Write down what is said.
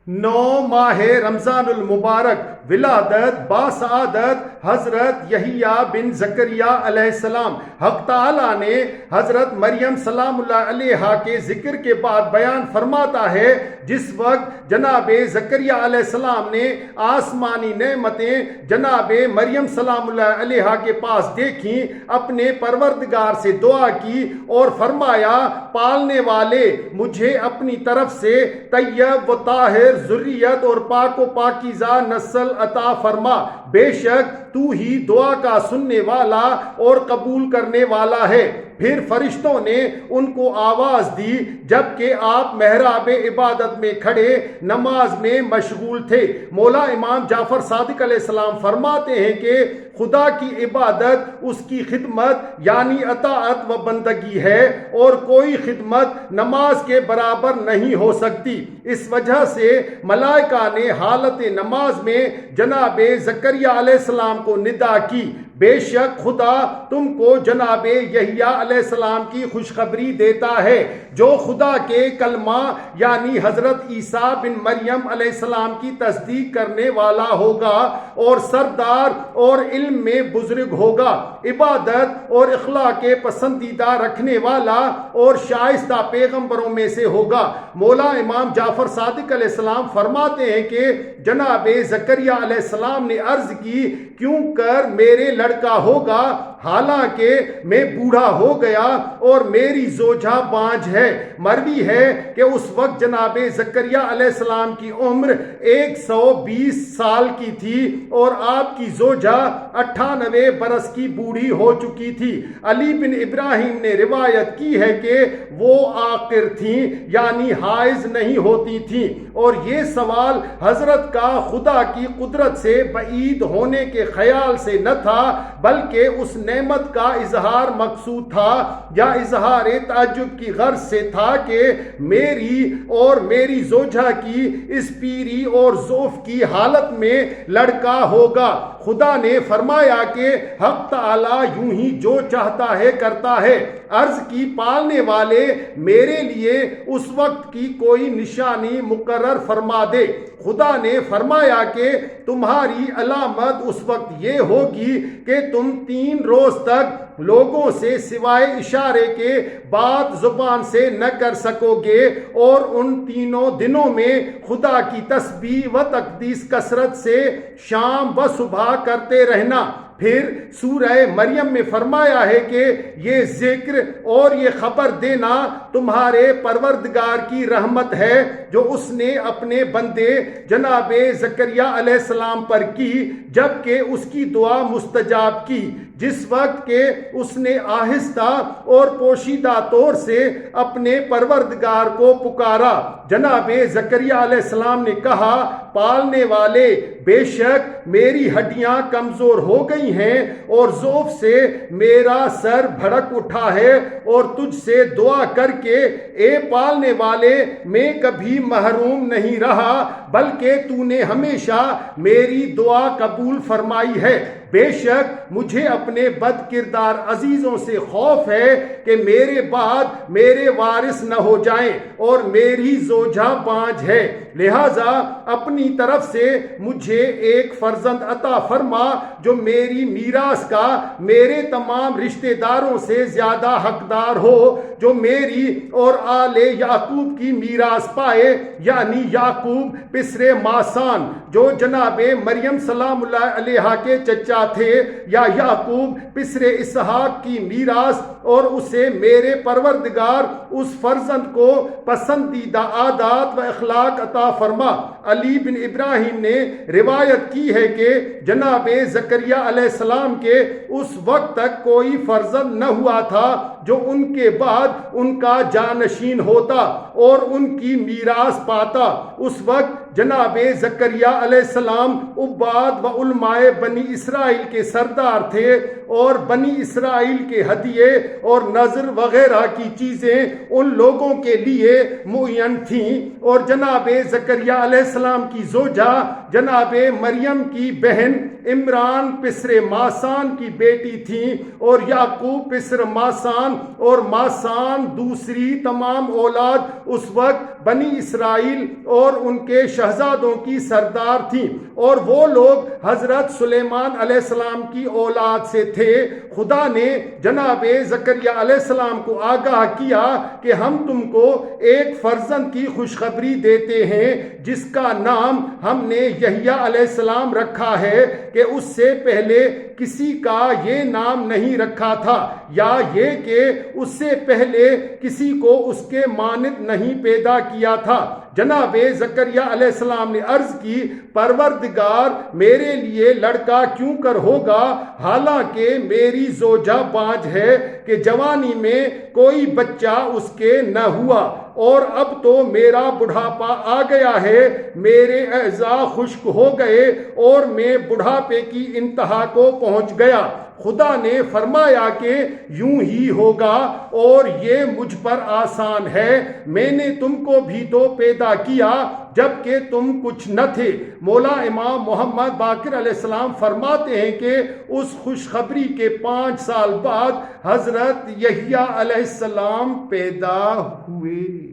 9 ماہ رمضان المبارک ولادت باسعادت حضرت یحییٰ بن زکریا علیہ السلام۔ حق تعالیٰ نے حضرت مریم سلام اللہ علیہا کے ذکر کے بعد بیان فرماتا ہے جس وقت جناب زکریا علیہ السلام نے آسمانی نعمتیں جناب مریم سلام اللہ علیہا کے پاس دیکھیں، اپنے پروردگار سے دعا کی اور فرمایا پالنے والے مجھے اپنی طرف سے طیب و طاہر ذریت اور پاک و پاکیزہ نسل عطا فرما، بے شک تو ہی دعا کا سننے والا اور قبول کرنے والا ہے۔ پھر فرشتوں نے ان کو آواز دی جبکہ آپ محراب عبادت میں کھڑے نماز میں مشغول تھے۔ مولا امام جعفر صادق علیہ السلام فرماتے ہیں کہ خدا کی عبادت اس کی خدمت یعنی اطاعت و بندگی ہے اور کوئی خدمت نماز کے برابر نہیں ہو سکتی۔ اس وجہ سے ملائکہ نے حالت نماز میں جناب زکریا علیہ السلام کو ندا کی، بے شک خدا تم کو جناب یحییٰ علیہ السلام کی خوشخبری دیتا ہے جو خدا کے کلمہ یعنی حضرت عیسیٰ بن مریم علیہ السلام کی تصدیق کرنے والا ہوگا اور سردار اور علم میں بزرگ ہوگا، عبادت اور اخلاق کے پسندیدہ رکھنے والا اور شائستہ پیغمبروں میں سے ہوگا۔ مولا امام جعفر صادق علیہ السلام فرماتے ہیں کہ جناب زکریا علیہ السلام نے عرض کی کیوں کر میرے لڑکا ہوگا حالانکہ میں بوڑھا ہو گیا اور میری زوجہ بانجھ ہے۔ مروی ہے کہ اس وقت جناب زکریا علیہ السلام کی عمر 120 سال کی تھی اور آپ کی زوجہ 98 برس کی بوڑھی ہو چکی تھی۔ علی بن ابراہیم نے روایت کی ہے کہ وہ عاقر تھیں یعنی حائض نہیں ہوتی تھیں، اور یہ سوال حضرت کا خدا کی قدرت سے بعید ہونے کے خیال سے نہ تھا بلکہ اس نعمت کا اظہار مقصود تھا یا اظہار تعجب کی غرض سے تھا کہ میری اور میری زوجہ کی اس پیری اور ضعف کی حالت میں لڑکا ہوگا۔ خدا نے فرمایا کہ حق تعالیٰ یوں ہی جو چاہتا ہے کرتا ہے۔ عرض کی پالنے والے میرے لیے اس وقت کی کوئی نشانی مقرر فرما دے۔ خدا نے فرمایا کہ تمہاری علامت اس وقت یہ ہوگی کہ تم 3 روز تک لوگوں سے سوائے اشارے کے بات زبان سے نہ کر سکو گے، اور ان 3 دنوں میں خدا کی تسبیح و تقدیس کثرت سے شام و صبح کرتے رہنا۔ پھر سورہ مریم میں فرمایا ہے کہ یہ ذکر اور یہ خبر دینا تمہارے پروردگار کی رحمت ہے جو اس نے اپنے بندے جناب زکریا علیہ السلام پر کی جبکہ اس کی دعا مستجاب کی، جس وقت کہ اس نے آہستہ اور پوشیدہ طور سے اپنے پروردگار کو پکارا۔ جناب زکریا علیہ السلام نے کہا پالنے والے بے شک میری ہڈیاں کمزور ہو گئی ہیں اور ضعف سے میرا سر بھڑک اٹھا ہے، اور تجھ سے دعا کر کے اے پالنے والے میں کبھی محروم نہیں رہا بلکہ تو نے ہمیشہ میری دعا قبول فرمائی ہے۔ بے شک مجھے اپنے بد کردار عزیزوں سے خوف ہے کہ میرے بعد میرے وارث نہ ہو جائیں اور میری زوجہ بانجھ ہے، لہذا اپنی طرف سے مجھے ایک فرزند عطا فرما جو میری میراث کا میرے تمام رشتہ داروں سے زیادہ حقدار ہو، جو میری اور آل یعقوب کی میراث پائے، یعنی یعقوب پسر ماسان جو جناب مریم سلام اللہ علیہا کے چچا تھے، یا یعقوب پسر اسحاق کی میراث، اور اسے میرے پروردگار اس فرزند کو پسندیدہ عادات و اخلاق عطا فرما۔ علی بن ابراہیم نے روایت کی ہے کہ جناب زکریا علیہ السلام کے اس وقت تک کوئی فرزند نہ ہوا تھا جو ان کے بعد ان کا جانشین ہوتا اور ان کی میراث پاتا۔ اس وقت جناب زکریا علیہ السلام عباد و علماء بنی اسرائیل کے سردار تھے اور بنی اسرائیل کے ہدیے اور نذر وغیرہ کی چیزیں ان لوگوں کے لیے معین تھیں، اور جناب زکریا علیہ السلام کی زوجہ جناب مریم کی بہن عمران پسر ماسان کی بیٹی تھیں، اور یعقوب پسر ماسان اور ماسان دوسری تمام اولاد اس وقت بنی اسرائیل اور ان کے شہزادوں کی سردار تھیں اور وہ لوگ حضرت سلیمان علیہ السلام کی اولاد سے تھے۔ خدا نے جناب زکریا علیہ السلام کو آگاہ کیا کہ ہم تم کو ایک فرزند کی خوشخبری دیتے ہیں جس کا نام ہم نے یحییٰ علیہ السلام رکھا ہے کہ اس سے پہلے کسی کا یہ نام نہیں رکھا تھا، یا یہ کہ اس سے پہلے کسی کو اس کے مانند نہیں پیدا کیا تھا۔ جناب زکریا علیہ السلام نے عرض کی، پروردگار میرے لیے لڑکا کیوں کر ہوگا، حالانکہ میری زوجہ بانجھ ہے کہ جوانی میں کوئی بچہ اس کے نہ ہوا، اور اب تو میرا بڑھاپا آ گیا ہے، میرے اعضاء خشک ہو گئے اور میں بڑھاپے کی انتہا کو پہنچ گیا۔ خدا نے فرمایا کہ یوں ہی ہوگا اور یہ مجھ پر آسان ہے، میں نے تم کو بھی تو پیدا کیا جب کہ تم کچھ نہ تھے۔ مولا امام محمد باقر علیہ السلام فرماتے ہیں کہ اس خوشخبری کے 5 سال بعد حضرت یحییٰ علیہ السلام پیدا ہوئے۔